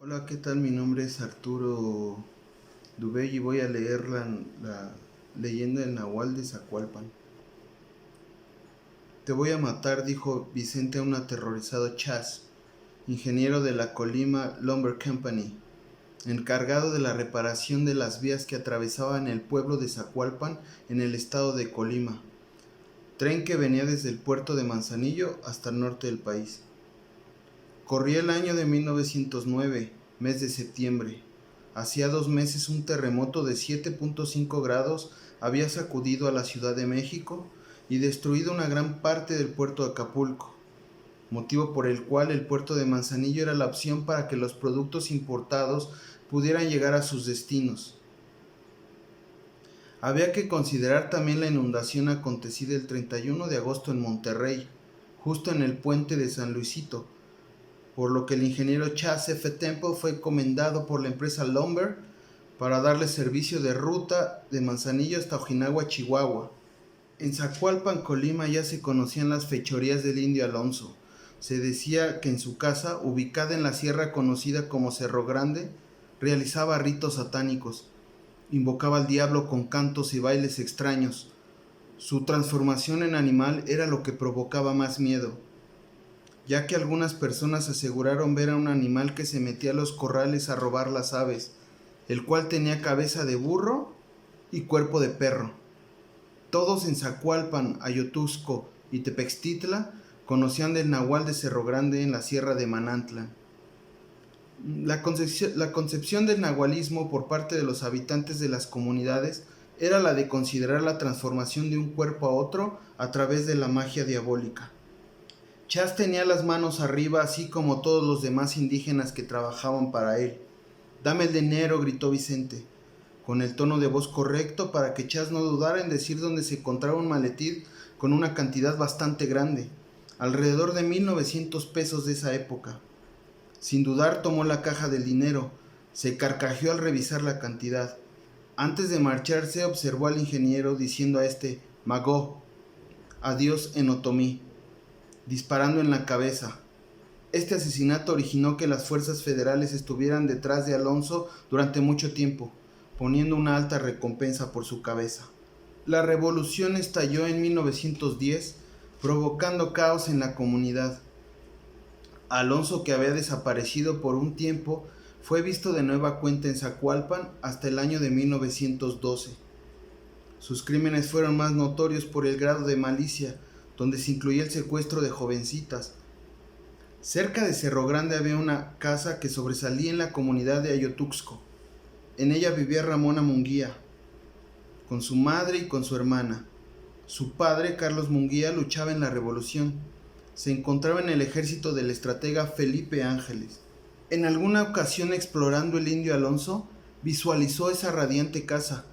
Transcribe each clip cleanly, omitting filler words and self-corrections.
Hola, ¿qué tal? Mi nombre es Arturo Dubey y voy a leer la leyenda del Nahual de Zacualpan. Te voy a matar, dijo Vicente a un aterrorizado Chas, ingeniero de la Colima Lumber Company, encargado de la reparación de las vías que atravesaban el pueblo de Zacualpan en el estado de Colima, tren que venía desde el puerto de Manzanillo hasta el norte del país. Corría el año de 1909, mes de septiembre. Hacía 2 meses un terremoto de 7.5 grados había sacudido a la Ciudad de México y destruido una gran parte del puerto de Acapulco, motivo por el cual el puerto de Manzanillo era la opción para que los productos importados pudieran llegar a sus destinos. Había que considerar también la inundación acontecida el 31 de agosto en Monterrey, justo en el puente de San Luisito, por lo que el ingeniero Chas F. Temple fue encomendado por la empresa Lumber para darle servicio de ruta de Manzanillo hasta Ojinawa, Chihuahua. En Zacualpan, Colima, ya se conocían las fechorías del indio Alonso. Se decía que en su casa, ubicada en la sierra conocida como Cerro Grande, realizaba ritos satánicos, invocaba al diablo con cantos y bailes extraños. Su transformación en animal era lo que provocaba más miedo, ya que algunas personas aseguraron ver a un animal que se metía a los corrales a robar las aves, el cual tenía cabeza de burro y cuerpo de perro. Todos en Zacualpan, Ayotusco y Tepextitla conocían del Nahual de Cerro Grande en la sierra de Manantla. La concepción del nahualismo por parte de los habitantes de las comunidades era la de considerar la transformación de un cuerpo a otro a través de la magia diabólica. Chas tenía las manos arriba, así como todos los demás indígenas que trabajaban para él. Dame el dinero, gritó Vicente, con el tono de voz correcto para que Chas no dudara en decir dónde se encontraba un maletín con una cantidad bastante grande, alrededor de 1,900 pesos de esa época. Sin dudar tomó la caja del dinero, se carcajeó al revisar la cantidad. Antes de marcharse observó al ingeniero diciendo a este, Magó, adiós en otomí, disparando en la cabeza. Este asesinato originó que las fuerzas federales estuvieran detrás de Alonso durante mucho tiempo, poniendo una alta recompensa por su cabeza. La revolución estalló en 1910, provocando caos en la comunidad. Alonso, que había desaparecido por un tiempo, fue visto de nueva cuenta en Zacualpan hasta el año de 1912. Sus crímenes fueron más notorios por el grado de malicia, donde se incluía el secuestro de jovencitas. Cerca de Cerro Grande había una casa que sobresalía en la comunidad de Ayotuxco. En ella vivía Ramona Munguía, con su madre y con su hermana. Su padre, Carlos Munguía, luchaba en la revolución. Se encontraba en el ejército del estratega Felipe Ángeles. En alguna ocasión, explorando el indio Alonso, visualizó esa radiante casa,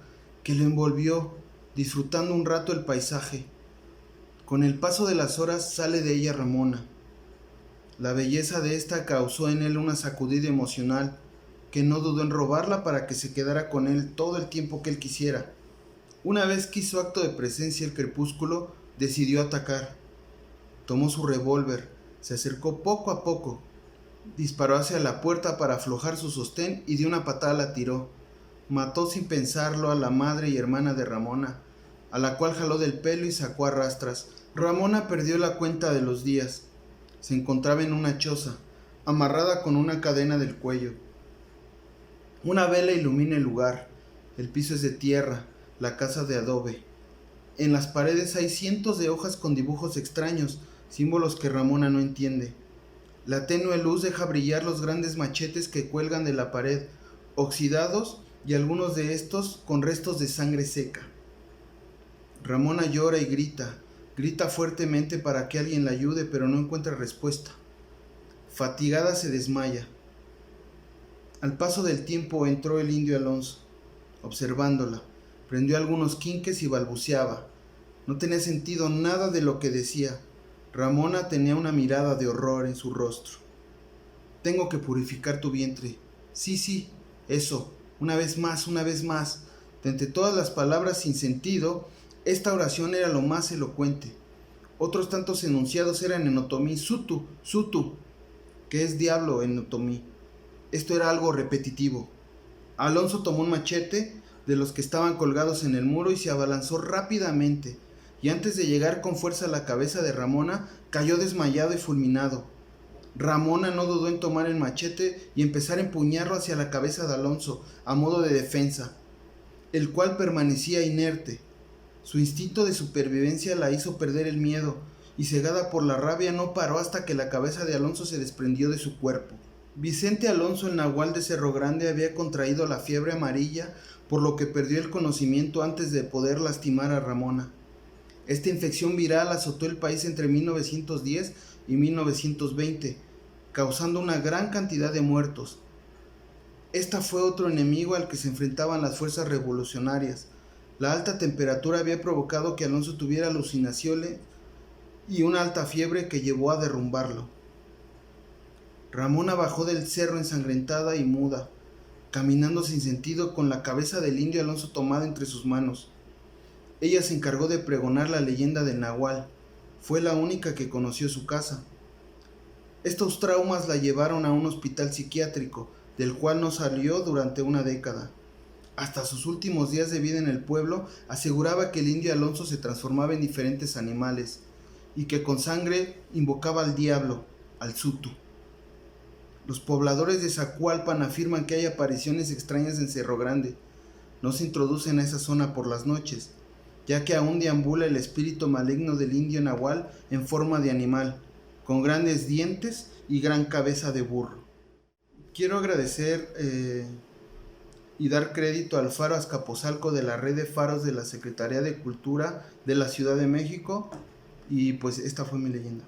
que lo envolvió, disfrutando un rato el paisaje. Con el paso de las horas sale de ella Ramona. La belleza de esta causó en él una sacudida emocional, que no dudó en robarla para que se quedara con él todo el tiempo que él quisiera. Una vez que hizo acto de presencia el crepúsculo, decidió atacar. Tomó su revólver, se acercó poco a poco, disparó hacia la puerta para aflojar su sostén y de una patada la tiró. Mató sin pensarlo a la madre y hermana de Ramona, a la cual jaló del pelo y sacó a rastras. Ramona perdió la cuenta de los días. Se encontraba en una choza, amarrada con una cadena del cuello. Una vela ilumina el lugar. El piso es de tierra, la casa de adobe. En las paredes hay cientos de hojas con dibujos extraños, símbolos que Ramona no entiende. La tenue luz deja brillar los grandes machetes que cuelgan de la pared, oxidados y algunos de estos con restos de sangre seca. Ramona llora y grita fuertemente para que alguien la ayude, pero no encuentra respuesta. Fatigada se desmaya. Al paso del tiempo entró el indio Alonso, observándola. Prendió algunos quinques y balbuceaba. No tenía sentido nada de lo que decía. Ramona tenía una mirada de horror en su rostro. Tengo que purificar tu vientre. Sí, eso. Una vez más, una vez más. De entre todas las palabras sin sentido, esta oración era lo más elocuente. Otros tantos enunciados eran en otomí, sutu, que es diablo en otomí. Esto era algo repetitivo. Alonso tomó un machete de los que estaban colgados en el muro y se abalanzó rápidamente, y antes de llegar con fuerza a la cabeza de Ramona, cayó desmayado y fulminado. Ramona no dudó en tomar el machete y empezar a empuñarlo hacia la cabeza de Alonso, a modo de defensa, el cual permanecía inerte. Su instinto de supervivencia la hizo perder el miedo, y cegada por la rabia no paró hasta que la cabeza de Alonso se desprendió de su cuerpo. Vicente Alonso, el nahual de Cerro Grande, había contraído la fiebre amarilla, por lo que perdió el conocimiento antes de poder lastimar a Ramona. Esta infección viral azotó el país entre 1910 y 1920, causando una gran cantidad de muertos. Esta fue otro enemigo al que se enfrentaban las fuerzas revolucionarias. La alta temperatura había provocado que Alonso tuviera alucinaciones y una alta fiebre que llevó a derrumbarlo. Ramona bajó del cerro ensangrentada y muda, caminando sin sentido con la cabeza del indio Alonso tomada entre sus manos. Ella se encargó de pregonar la leyenda del Nahual. Fue la única que conoció su casa. Estos traumas la llevaron a un hospital psiquiátrico, del cual no salió durante una década. Hasta sus últimos días de vida en el pueblo, aseguraba que el indio Alonso se transformaba en diferentes animales, y que con sangre invocaba al diablo, al Zutu. Los pobladores de Zacualpan afirman que hay apariciones extrañas en Cerro Grande. No se introducen a esa zona por las noches, ya que aún deambula el espíritu maligno del indio Nahual en forma de animal, con grandes dientes y gran cabeza de burro. Quiero agradecer y dar crédito al Faro Azcapotzalco de la red de faros de la Secretaría de Cultura de la Ciudad de México, y pues esta fue mi leyenda.